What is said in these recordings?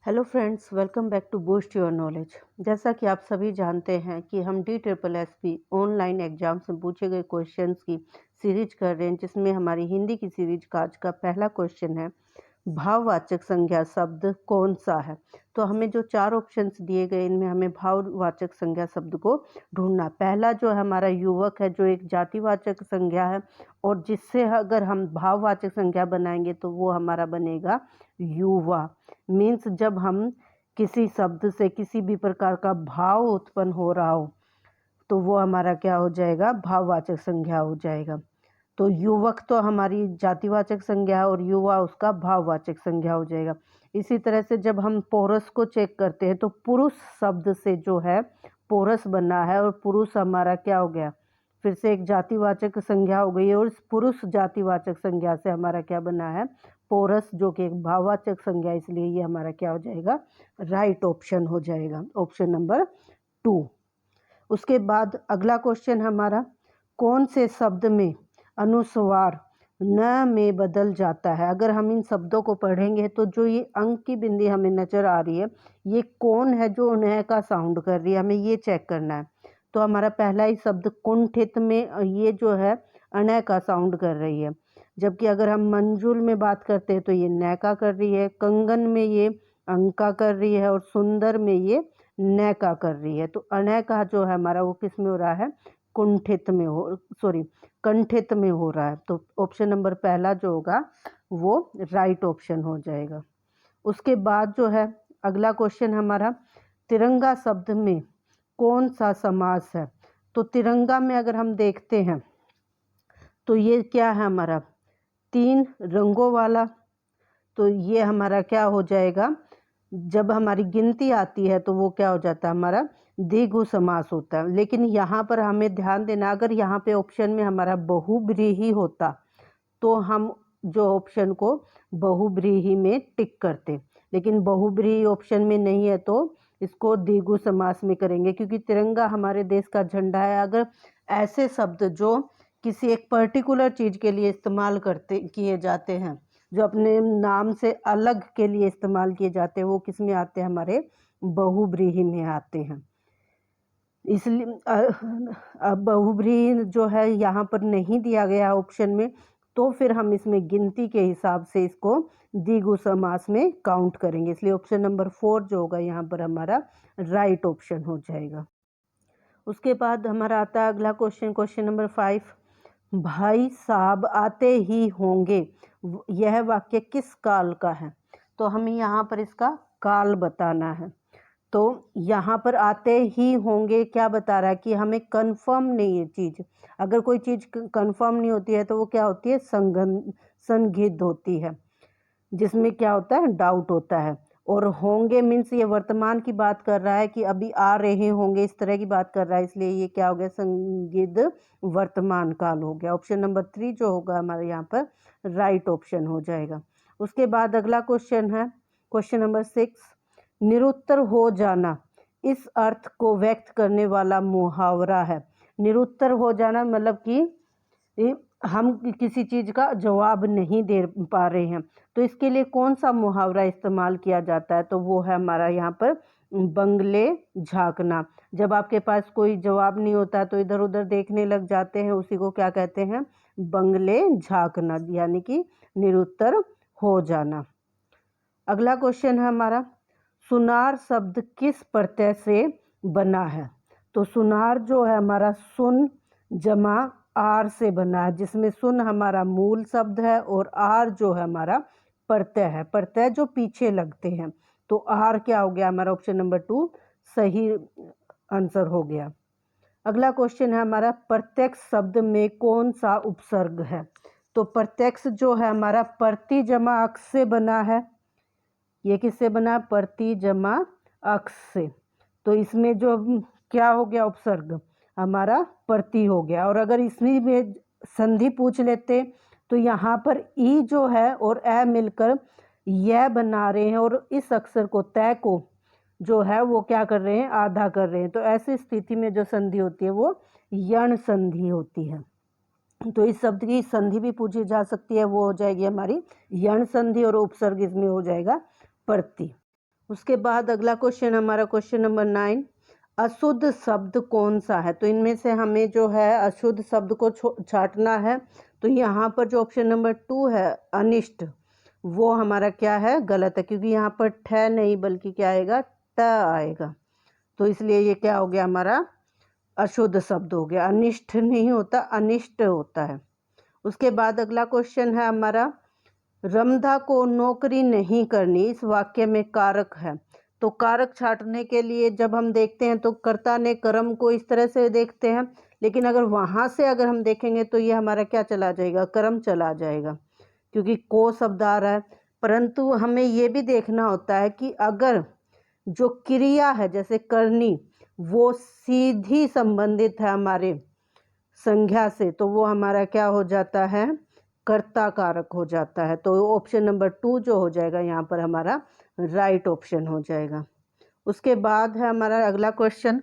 Hello friends, welcome back to boost your knowledge. जैसा कि आप सभी जानते हैं कि हम DSSS ऑनलाइन एग्जाम्स में पूछे गए क्वेश्चंस की सीरीज कर रहे हैं, जिसमें हमारी हिंदी की सीरीज का आज का पहला क्वेश्चन है, भाववाचक संज्ञा शब्द कौन सा है। तो हमें जो 4 ऑप्शंस दिए गए, इनमें हमें भाववाचक संज्ञा शब्द को ढूंढना। पहला जो है हमारा युवक है, जो एक जातिवाचक संज्ञा है, और जिससे अगर हम भाववाचक संज्ञा बनाएंगे तो वो हमारा बनेगा युवा। मीन्स जब हम किसी शब्द से किसी भी प्रकार का भाव उत्पन्न हो रहा हो तो वो हमारा क्या हो जाएगा, भाववाचक संज्ञा हो जाएगा। तो युवक तो हमारी जातिवाचक संज्ञा है और युवा उसका भाववाचक संज्ञा हो जाएगा। इसी तरह से जब हम पोरस को चेक करते हैं तो पुरुष शब्द से जो है पोरस बना है, और पुरुष हमारा क्या हो गया, फिर से एक जातिवाचक संज्ञा हो गई है, और इस पुरुष जातिवाचक संज्ञा से हमारा क्या बना है, पोरस, जो कि एक भाववाचक संज्ञा, इसलिए ये हमारा क्या हो जाएगा, राइट ऑप्शन हो जाएगा, ऑप्शन नंबर 2। उसके बाद अगला क्वेश्चन हमारा, कौन से शब्द में अनुस्वार न में बदल जाता है। अगर हम इन शब्दों को पढ़ेंगे तो जो ये अंक की बिंदी हमें नजर आ रही है, ये कौन है जो न का साउंड कर रही है, हमें ये चेक करना है। तो हमारा पहला ही शब्द कुंठित में ये जो है अन का साउंड कर रही है, जबकि अगर हम मंजुल में बात करते हैं तो ये न का कर रही है, कंगन में ये अंका कर रही है, और सुंदर में ये न का कर रही है। तो अन का जो है हमारा वो किस में हो रहा है, कुंठित में कंठित में हो रहा है। तो ऑप्शन नंबर पहला जो होगा वो राइट ऑप्शन हो जाएगा। उसके बाद जो है अगला क्वेश्चन हमारा, तिरंगा शब्द में कौन सा समास है। तो तिरंगा में अगर हम देखते हैं तो ये क्या है हमारा, 3 रंगों वाला। तो ये हमारा क्या हो जाएगा, जब हमारी गिनती आती है तो वो क्या हो जाता है, हमारा द्विगु समास होता है। लेकिन यहाँ पर हमें ध्यान देना, अगर यहाँ पे ऑप्शन में हमारा बहुव्रीहि होता तो हम जो ऑप्शन को बहुव्रीहि में टिक करते, लेकिन बहुव्रीहि ऑप्शन में नहीं है तो इसको द्विगु समास में करेंगे, क्योंकि तिरंगा हमारे देश का झंडा है। अगर ऐसे शब्द जो किसी एक पर्टिकुलर चीज़ के लिए इस्तेमाल किए जाते हैं, जो अपने नाम से अलग के लिए इस्तेमाल किए जाते हैं, वो किस में आते हैं, हमारे बहुव्रीहि में आते हैं। इसलिए बहुव्रीहि जो है यहाँ पर नहीं दिया गया ऑप्शन में, तो फिर हम इसमें गिनती के हिसाब से इसको द्विगु समास में काउंट करेंगे, इसलिए ऑप्शन नंबर 4 जो होगा यहाँ पर हमारा राइट ऑप्शन हो जाएगा। उसके बाद हमारा आता है अगला क्वेश्चन, क्वेश्चन नंबर 5, भाई साहब आते ही होंगे, यह वाक्य किस काल का है। तो हमें यहाँ पर इसका काल बताना है। तो यहाँ पर आते ही होंगे क्या बता रहा है कि हमें कंफर्म नहीं है चीज़। अगर कोई चीज़ कंफर्म नहीं होती है तो वो क्या होती है, संदिग्ध होती है, जिसमें क्या होता है, डाउट होता है। और होंगे मीन्स ये वर्तमान की बात कर रहा है कि अभी आ रहे होंगे, इस तरह की बात कर रहा है, इसलिए ये क्या हो गया, संदिग्ध वर्तमान काल हो गया। ऑप्शन नंबर 3 जो होगा हमारे यहाँ पर राइट ऑप्शन हो जाएगा। उसके बाद अगला क्वेश्चन है क्वेश्चन नंबर 6, निरुत्तर हो जाना इस अर्थ को व्यक्त करने वाला मुहावरा है। निरुत्तर हो जाना मतलब कि हम किसी चीज़ का जवाब नहीं दे पा रहे हैं, तो इसके लिए कौन सा मुहावरा इस्तेमाल किया जाता है। तो वो है हमारा यहाँ पर बंगले झांकना। जब आपके पास कोई जवाब नहीं होता तो इधर उधर देखने लग जाते हैं, उसी को क्या कहते हैं, बंगले झांकना, यानी कि निरुत्तर हो जाना। अगला क्वेश्चन है हमारा, सुनार शब्द किस प्रत्यय से बना है। तो सुनार जो है हमारा सुन जमा आर से बना है, जिसमें सुन हमारा मूल शब्द है और आर जो है हमारा प्रत्यय है, प्रत्यय जो पीछे लगते हैं। तो आर क्या हो गया हमारा, ऑप्शन नंबर 2 सही आंसर हो गया। अगला क्वेश्चन है हमारा, प्रत्यक्ष शब्द में कौन सा उपसर्ग है। तो प्रत्यक्ष जो है हमारा प्रति जमा अक्ष से बना है। ये किससे बना, प्रति जमा अक्ष से। तो इसमें जो क्या हो गया, उपसर्ग हमारा प्रति हो गया। और अगर इसमें में संधि पूछ लेते तो यहाँ पर ई जो है और ए मिलकर यह बना रहे हैं, और इस अक्षर को तय को जो है वो क्या कर रहे हैं, आधा कर रहे हैं। तो ऐसी स्थिति में जो संधि होती है वो यण संधि होती है। तो इस शब्द की संधि भी पूछी जा सकती है, वो हो जाएगी हमारी यण संधि, और उपसर्ग इसमें हो जाएगा प्रति। उसके बाद अगला क्वेश्चन हमारा क्वेश्चन नंबर 9, अशुद्ध शब्द कौन सा है? तो इनमें से हमें जो है अशुद्ध शब्द को छांटना है। तो यहाँ पर जो ऑप्शन नंबर 2 है अनिष्ट, वो हमारा क्या है, गलत है, क्योंकि यहाँ पर ठ नहीं बल्कि क्या आएगा, ट आएगा। तो इसलिए ये क्या हो गया, हमारा अशुद्ध शब्द हो गया। अनिष्ट नहीं होता, अनिष्ट होता है। उसके बाद अगला क्वेश्चन है हमारा, रमदा को नौकरी नहीं करनी इस वाक्य में कारक है। तो कारक छांटने के लिए जब हम देखते हैं तो कर्ता ने कर्म को इस तरह से देखते हैं, लेकिन अगर वहाँ से अगर हम देखेंगे तो ये हमारा क्या चला जाएगा, कर्म चला जाएगा, क्योंकि को शब्द आ रहा है। परंतु हमें ये भी देखना होता है कि अगर जो क्रिया है जैसे करनी, वो सीधी संबंधित है हमारे संज्ञा से, तो वो हमारा क्या हो जाता है, कर्ता कारक हो जाता है। तो ऑप्शन नंबर 2 जो हो जाएगा यहाँ पर हमारा राइट ऑप्शन हो जाएगा। उसके बाद है हमारा अगला क्वेश्चन,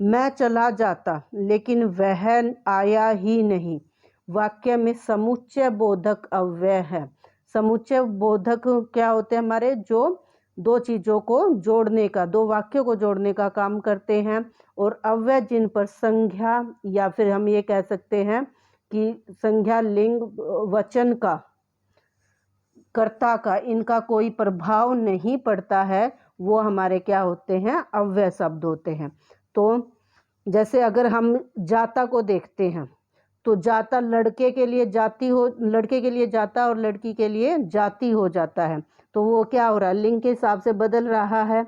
मैं चला जाता लेकिन वह आया ही नहीं। वाक्य में समुच्चय बोधक अव्यय है। समुच्चय बोधक क्या होते हैं हमारे, जो दो चीज़ों को जोड़ने का, दो वाक्यों को जोड़ने का काम करते हैं। और अव्यय जिन पर संज्ञा या फिर हम ये कह सकते हैं कि संज्ञा, लिंग, वचन का, कर्ता का, इनका कोई प्रभाव नहीं पड़ता है, वो हमारे क्या होते हैं, अव्यय शब्द होते हैं। तो जैसे अगर हम जाता को देखते हैं तो जाता लड़के के लिए जाति हो, लड़के के लिए जाता और लड़की के लिए जाति हो जाता है। तो वो क्या हो रहा है, लिंग के हिसाब से बदल रहा है।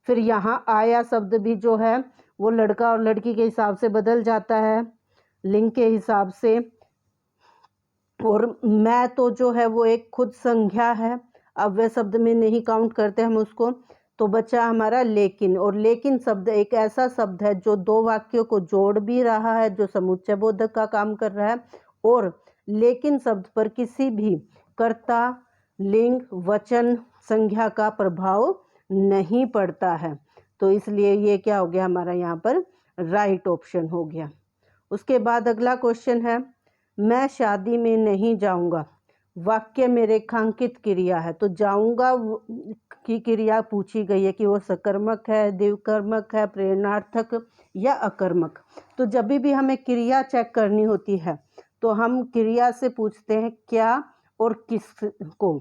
फिर यहाँ आया शब्द भी जो है वो लड़का और लड़की के हिसाब से बदल जाता है, लिंग के हिसाब से। और मैं तो जो है वो एक खुद संज्ञा है, अव्यय शब्द में नहीं काउंट करते हम उसको। तो बचा हमारा लेकिन, और लेकिन शब्द एक ऐसा शब्द है जो दो वाक्यों को जोड़ भी रहा है, जो समुच्चय बोधक का काम कर रहा है। और लेकिन शब्द पर किसी भी कर्ता, लिंग, वचन, संज्ञा का प्रभाव नहीं पड़ता है। तो इसलिए ये क्या हो गया हमारा यहाँ पर राइट ऑप्शन हो गया। उसके बाद अगला क्वेश्चन है, मैं शादी में नहीं जाऊंगा। वाक्य में रेखांकित क्रिया है। तो जाऊंगा की क्रिया पूछी गई है कि वो सकर्मक है, द्विकर्मक है, प्रेरणार्थक या अकर्मक। तो जब भी हमें क्रिया चेक करनी होती है तो हम क्रिया से पूछते हैं क्या और किसको।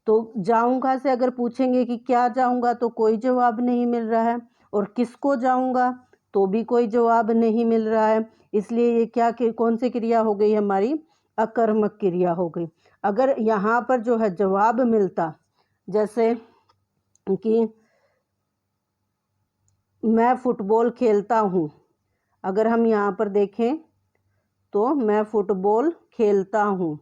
तो जाऊंगा से अगर पूछेंगे कि क्या जाऊंगा तो कोई जवाब नहीं मिल रहा है, और किसको जाऊंगा तो भी कोई जवाब नहीं मिल रहा है। इसलिए ये क्या कौन सी क्रिया हो गई हमारी, अकर्मक क्रिया हो गई। अगर यहाँ पर जो है जवाब मिलता, जैसे कि मैं फुटबॉल खेलता हूँ, अगर हम यहाँ पर देखें तो मैं फुटबॉल खेलता हूँ,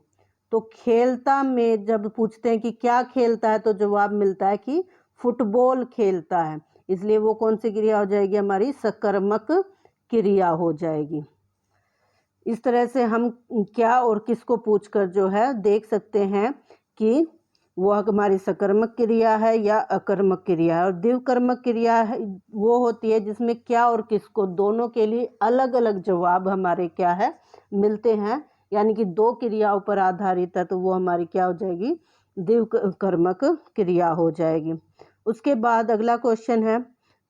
तो खेलता में जब पूछते हैं कि क्या खेलता है तो जवाब मिलता है कि फुटबॉल खेलता है। इसलिए वो कौन सी क्रिया हो जाएगी, हमारी सकर्मक क्रिया हो जाएगी। इस तरह से हम क्या और किसको पूछकर जो है देख सकते हैं कि वो हमारी सकर्मक क्रिया है या अकर्मक क्रिया है। और द्विकर्मक क्रिया है वो होती है जिसमें क्या और किसको दोनों के लिए अलग अलग जवाब हमारे क्या है मिलते हैं, यानी कि दो क्रियाओं पर आधारित है, तो वो हमारी क्या हो जाएगी, द्विकर्मक क्रिया हो जाएगी। उसके बाद अगला क्वेश्चन है,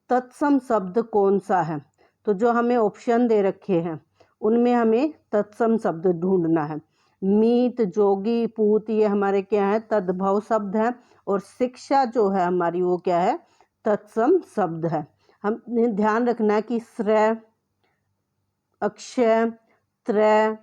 तत्सम शब्द कौन सा है? तो जो हमें ऑप्शन दे रखे हैं उनमें हमें तत्सम शब्द ढूंढना है। मीत, जोगी, पूत ये हमारे क्या है, तद्भव शब्द है। और शिक्षा जो है हमारी वो क्या है, तत्सम शब्द है। हमने ध्यान रखना है कि श्रेय, अक्षय, त्रय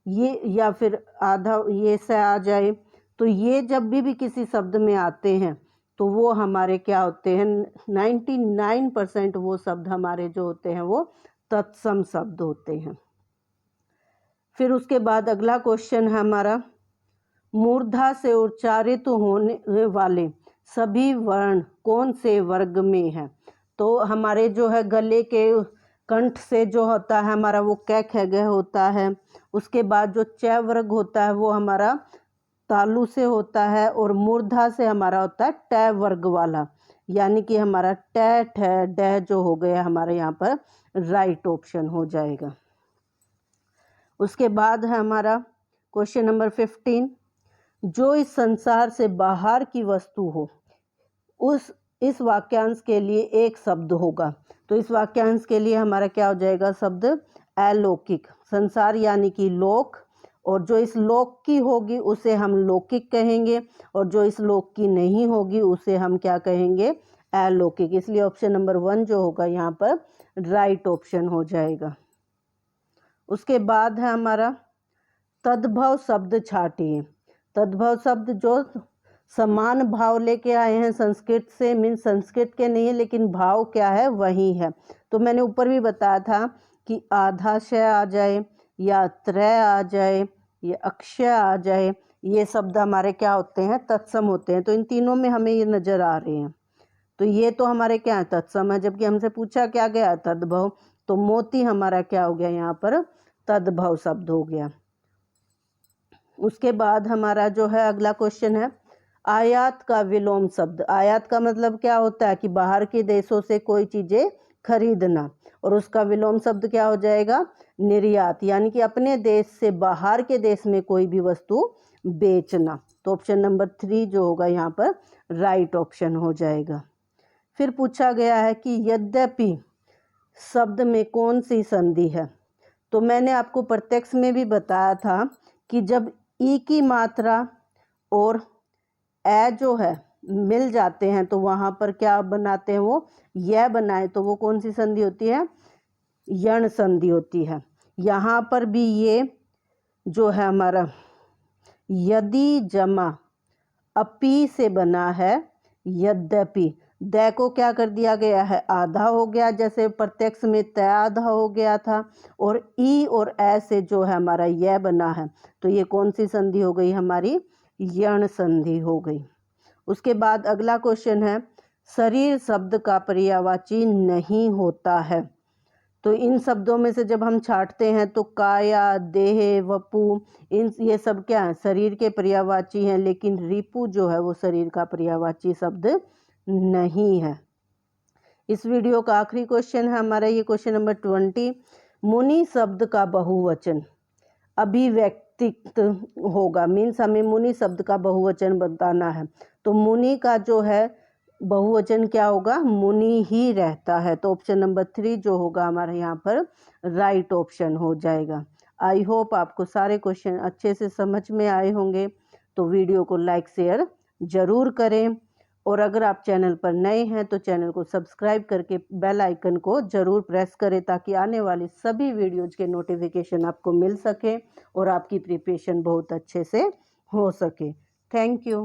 ये या फिर आधा ये से आ जाए, तो ये जब भी किसी शब्द में आते हैं तो वो हमारे क्या होते हैं, 99% वो शब्द हमारे जो होते हैं वो तत्सम शब्द होते हैं। फिर उसके बाद अगला क्वेश्चन है हमारा, मूर्धा से उच्चारित होने वाले सभी वर्ण कौन से वर्ग में है? तो हमारे जो है गले के कंठ से जो होता है हमारा वो कै ख ग होता है। उसके बाद जो च वर्ग होता है वो हमारा तालु से होता है, और मूर्धा से हमारा होता है ट वर्ग वाला, यानी कि हमारा ट ठ ड जो हो गया हमारे यहाँ पर राइट ऑप्शन हो जाएगा। उसके बाद है हमारा क्वेश्चन नंबर 15, जो इस संसार से बाहर की वस्तु हो उस इस वाक्यांश के लिए एक शब्द होगा। तो इस वाक्यांश के लिए हमारा क्या हो जाएगा शब्द? अलौकिक। संसार यानी कि लोक, और जो इस लोक की होगी उसे हम लौकिक कहेंगे, और जो इस लोक की नहीं होगी उसे हम क्या कहेंगे? अलौकिक। इसलिए ऑप्शन नंबर 1 जो होगा यहाँ पर राइट ऑप्शन हो जाएगा। उसके बाद है हमारा तद्भव शब्द छाटिए। तद्भव शब्द जो समान भाव लेके आए हैं संस्कृत से, मीन संस्कृत के नहीं है लेकिन भाव क्या है वही है। तो मैंने ऊपर भी बताया था कि आधाशय आ जाए या त्रय आ जाए या अक्षय आ जाए, ये शब्द हमारे क्या होते हैं? तत्सम होते हैं। तो इन तीनों में हमें ये नज़र आ रहे हैं। तो ये तो हमारे क्या है? तत्सम है। जबकि हमसे पूछा क्या गया? तद्भव। तो मोती हमारा क्या हो गया यहाँ पर? तद्भव शब्द हो गया। उसके बाद हमारा जो है अगला क्वेश्चन है आयात का विलोम शब्द। आयात का मतलब क्या होता है? कि बाहर के देशों से कोई चीज़ें खरीदना, और उसका विलोम शब्द क्या हो जाएगा? निर्यात, यानी कि अपने देश से बाहर के देश में कोई भी वस्तु बेचना। तो ऑप्शन नंबर 3 जो होगा यहाँ पर राइट ऑप्शन हो जाएगा। फिर पूछा गया है कि यद्यपि शब्द में कौन सी संधि है? तो मैंने आपको प्रत्यक्ष में भी बताया था कि जब ई की मात्रा और ए जो है मिल जाते हैं तो वहाँ पर क्या बनाते हैं? वो यह बनाए, तो वो कौन सी संधि होती है? यण संधि होती है। यहाँ पर भी ये जो है हमारा यदि जमा अपी से बना है यद्यपि। द को क्या कर दिया गया है? आधा हो गया, जैसे प्रत्यक्ष में त आधा हो गया था, और ई और ए से जो है हमारा यह बना है, तो ये कौन सी संधि हो गई? हमारी यण संधि हो गई। उसके बाद अगला क्वेश्चन है शरीर शब्द का पर्यायवाची नहीं होता है। तो इन शब्दों में से जब हम छांटते हैं तो काया, देह, वपु, ये सब क्या है? शरीर के पर्यायवाची हैं, लेकिन रिपु जो है वो शरीर का पर्यायवाची शब्द नहीं है। इस वीडियो का आखिरी क्वेश्चन है हमारा ये क्वेश्चन नंबर 20। मुनि शब्द का बहुवचन अभिव्यक्तित होगा, मीन्स हमें मुनि शब्द का बहुवचन बताना है। तो मुनि का जो है बहुवचन क्या होगा? मुनि ही रहता है। तो ऑप्शन नंबर 3 जो होगा हमारे यहाँ पर राइट ऑप्शन हो जाएगा। आई होप आपको सारे क्वेश्चन अच्छे से समझ में आए होंगे। तो वीडियो को लाइक शेयर ज़रूर करें, और अगर आप चैनल पर नए हैं तो चैनल को सब्सक्राइब करके बेल आइकन को ज़रूर प्रेस करें, ताकि आने वाली सभी वीडियोज़ के नोटिफिकेशन आपको मिल सके और आपकी प्रिपरेशन बहुत अच्छे से हो सके। Thank you.